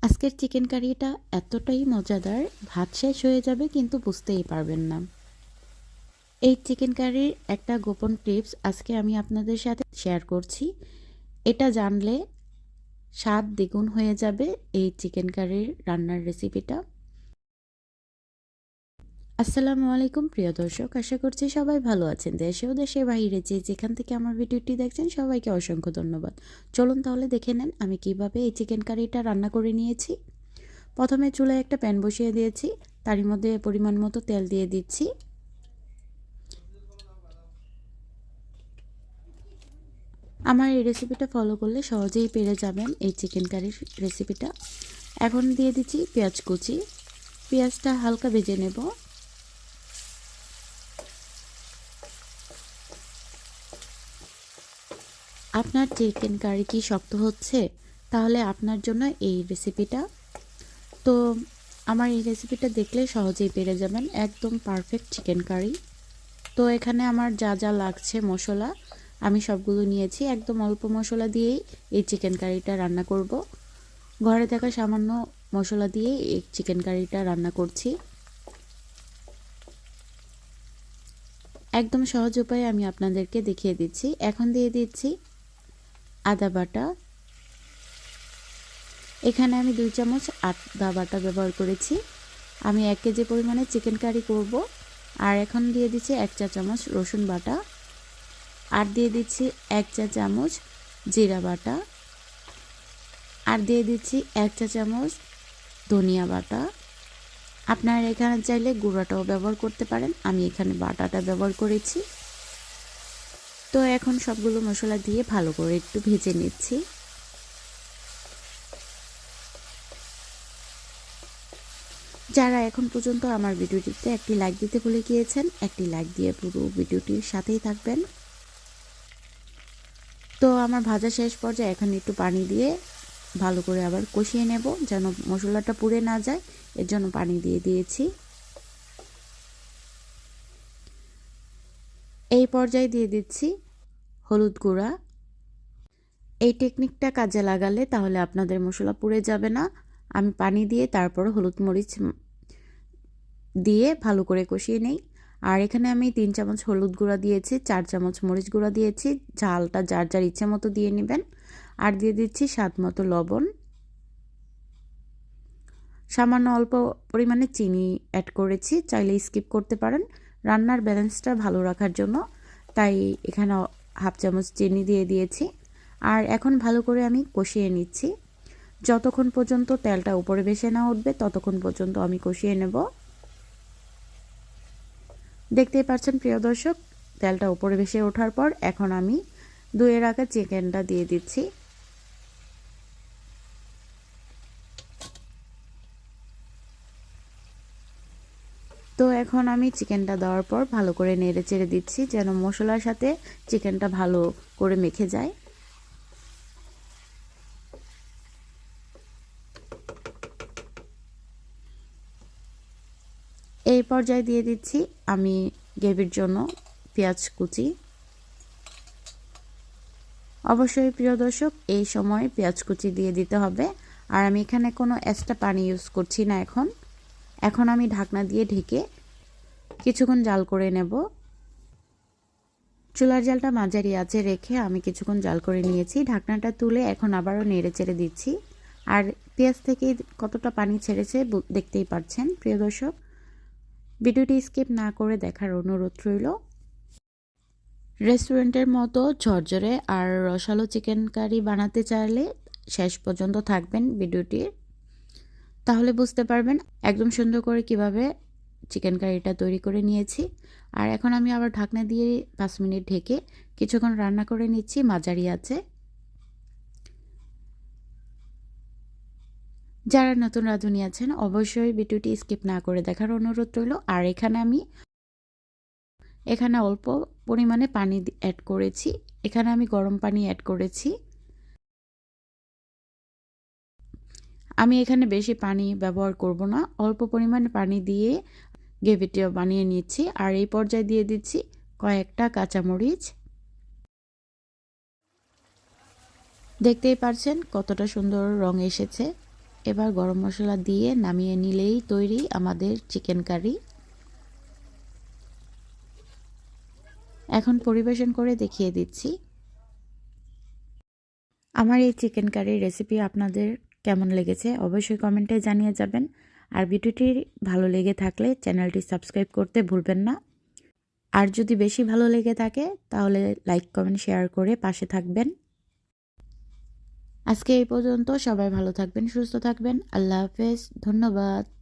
আজকের চিকেন কারিটা এতটাই মজাদার, ভাত শেষ হয়ে যাবে কিন্তু বুঝতেই পারবেন না। এই চিকেন কারির একটা গোপন টিপস আজকে আমি আপনাদের সাথে শেয়ার করছি। এটা জানলে স্বাদ দ্বিগুণ হয়ে যাবে এই চিকেন কারির রান্নার রেসিপিটা। আসসালামু আলাইকুম প্রিয় দর্শক, আশা করছি সবাই ভালো আছেন। দেশে ও দেশের বাইরে যেখান থেকে আমার ভিডিওটি দেখছেন সবাইকে অসংখ্য ধন্যবাদ। চলুন তাহলে দেখে নেন আমি কিভাবে এই চিকেন কারিটা রান্না করে নিয়েছি। প্রথমে চুলায় একটা প্যান বসিয়ে দিয়েছি, তারই মধ্যে পরিমাণ মতো তেল দিয়ে দিচ্ছি। আমার এই রেসিপিটা ফলো করলে সহজেই পেরে যাবেন এই চিকেন কারির রেসিপিটা। এখন দিয়ে দিচ্ছি পেঁয়াজ কুচি। পেঁয়াজটা হালকা ভেজে নেব। আপনার চিকেন কারি কি শক্ত হচ্ছে? তাহলে আপনার জন্য এই রেসিপিটা। তো আমার এই রেসিপিটা দেখলে সহজেই পেরে যাবেন, একদম পারফেক্ট চিকেন কারি। তো এখানে আমার যা যা লাগছে মশলা আমি সবগুলো নিয়েছি। একদম অল্প মশলা দিয়েই এই চিকেন কারিটা রান্না করব। ঘরে থাকা সামান্য মশলা দিয়ে এই চিকেন কারিটা রান্না করছি। একদম সহজ উপায়ে আমি আপনাদেরকে দেখিয়ে দিচ্ছি। এখন দিয়ে দিচ্ছি আদা বাটা। এখানে আমি 2 চামচ আদা বাটা ব্যবহার করেছি। আমি 1 কেজি পরিমাণে চিকেন কারি করব। আর এখন দিয়ে দিচ্ছি 1 চা চামচ রসুন বাটা। আর দিয়ে দিচ্ছি 1 চা চামচ জিরা বাটা। আর দিয়ে দিচ্ছি 1 চা চামচ ধনিয়া বাটা। আপনারা এখানে চাইলে গুঁড়াটাও ব্যবহার করতে পারেন, আমি এখানে বাটাটা ব্যবহার করেছি। তো এখন সবগুলো মশলা দিয়ে ভালো করে একটু ভেজে নিচ্ছি। যারা এখন পর্যন্ত আমার ভিডিওটিতে একটি লাইক দিতে ভুলে গিয়েছেন, একটি লাইক দিয়ে পুরো ভিডিওটির সাথেই থাকবেন। তো আমার ভাজা শেষ পর্যায়ে এখন একটু পানি দিয়ে ভালো করে আবার কষিয়ে নেব, যেন মশলাটা পুড়ে না যায়, এর জন্য পানি দিয়ে দিয়েছি। এই পর্যায়ে দিয়ে দিচ্ছি হলুদ গুঁড়া। এই টেকনিকটা কাজে লাগালে তাহলে আপনাদের মশলা পুড়ে যাবে না। আমি পানি দিয়ে তারপর হলুদ মরিচ দিয়ে ভালো করে কষিয়ে নেই। আর এখানে আমি 3 চামচ হলুদ গুঁড়া দিয়েছি, 4 চামচ মরিচ গুঁড়া দিয়েছি। ঝালটা যার যার ইচ্ছে মতো দিয়ে নেবেন। আর দিয়ে দিচ্ছি স্বাদ মতো লবণ। সামান্য অল্প পরিমাণে চিনি অ্যাড করেছি, চাইলে স্কিপ করতে পারেন রান্নার ব্যালেন্সটা ভালো রাখার জন্য। তাই এখানে হাফ চামচ চিনি দিয়ে দিয়েছি। আর এখন ভালো করে আমি কষিয়ে নিচ্ছি। যতক্ষণ পর্যন্ত তেলটা উপরে ভেসে না উঠবে ততক্ষণ পর্যন্ত আমি কষিয়ে নেব। দেখতেই পাচ্ছেন প্রিয় দর্শক, তেলটা উপরে ভেসে ওঠার পর এখন আমি ধুয়ে রাখা চিকেনটা দিয়ে দিচ্ছি। তো এখন আমি চিকেনটা দেওয়ার পর ভালো করে নেড়ে চেড়ে দিচ্ছি, যেন মশলার সাথে চিকেনটা ভালো করে মেখে যায়। এই পর্যায়ে দিয়ে দিচ্ছি আমি গ্রেভির জন্য পেঁয়াজ কুচি। অবশ্যই প্রিয় দর্শক এই সময় পেঁয়াজ কুচি দিয়ে দিতে হবে। আর আমি এখানে কোনো এক্সট্রা পানি ইউজ করছি না। এখন আমি ঢাকনা দিয়ে ঢেকে কিছুক্ষণ জাল করে নেব। চুলার জালটা মাঝারি আঁচে রেখে আমি কিছুক্ষণ জাল করে নিয়েছি। ঢাকনাটা তুলে এখন আবারও নেড়ে চেড়ে দিচ্ছি। আর পেঁয়াজ থেকে কতটা পানি ছেড়েছে দেখতেই পাচ্ছেন প্রিয় দর্শক। ভিডিওটি স্কিপ না করে দেখার অনুরোধ রইল। রেস্টুরেন্টের মতো ঝরঝরে আর রসালো চিকেন কারি বানাতে চাইলে শেষ পর্যন্ত থাকবেন ভিডিওটির, তাহলে বুঝতে পারবেন একদম সুন্দর করে কিভাবে চিকেন কারিটা তৈরি করে নিয়েছি। আর এখন আমি আবার ঢাকনা দিয়ে 5 মিনিট ঢেকে কিছুক্ষণ রান্না করে নিচ্ছি মাঝারি আঁচে। যারা নতুন রাঁধুনি আছেন অবশ্যই ভিডিওটি স্কিপ না করে দেখার অনুরোধ রইল। আর এখানে অল্প পরিমাণে পানি অ্যাড করেছি। এখানে আমি গরম পানি অ্যাড করেছি। আমি এখানে বেশি পানি ব্যবহার করব না, অল্প পরিমাণে পানি দিয়ে গ্রেভিটা বানিয়ে নিচ্ছি। আর এই পর্যায়ে দিয়ে দিচ্ছি কয়েকটা কাঁচামরিচ। দেখতেই পাচ্ছেন কতটা সুন্দর রং এসেছে। এবার গরম মশলা দিয়ে নামিয়ে নিলেই তৈরি আমাদের চিকেন কারি। এখন পরিবেশন করে দেখিয়ে দিচ্ছি। আমার এই চিকেন কারির রেসিপি আপনাদের কেমন লেগেছে অবশ্যই কমেন্টে জানিয়ে যাবেন। আর ভিডিওটি ভালো লেগে থাকলে চ্যানেলটি সাবস্ক্রাইব করতে ভুলবেন না। আর যদি বেশি ভালো লেগে থাকে তাহলে লাইক কমেন্ট শেয়ার করে পাশে থাকবেন। আজকে এই পর্যন্ত, সবাই ভালো থাকবেন, সুস্থ থাকবেন। আল্লাহ হাফেজ, ধন্যবাদ।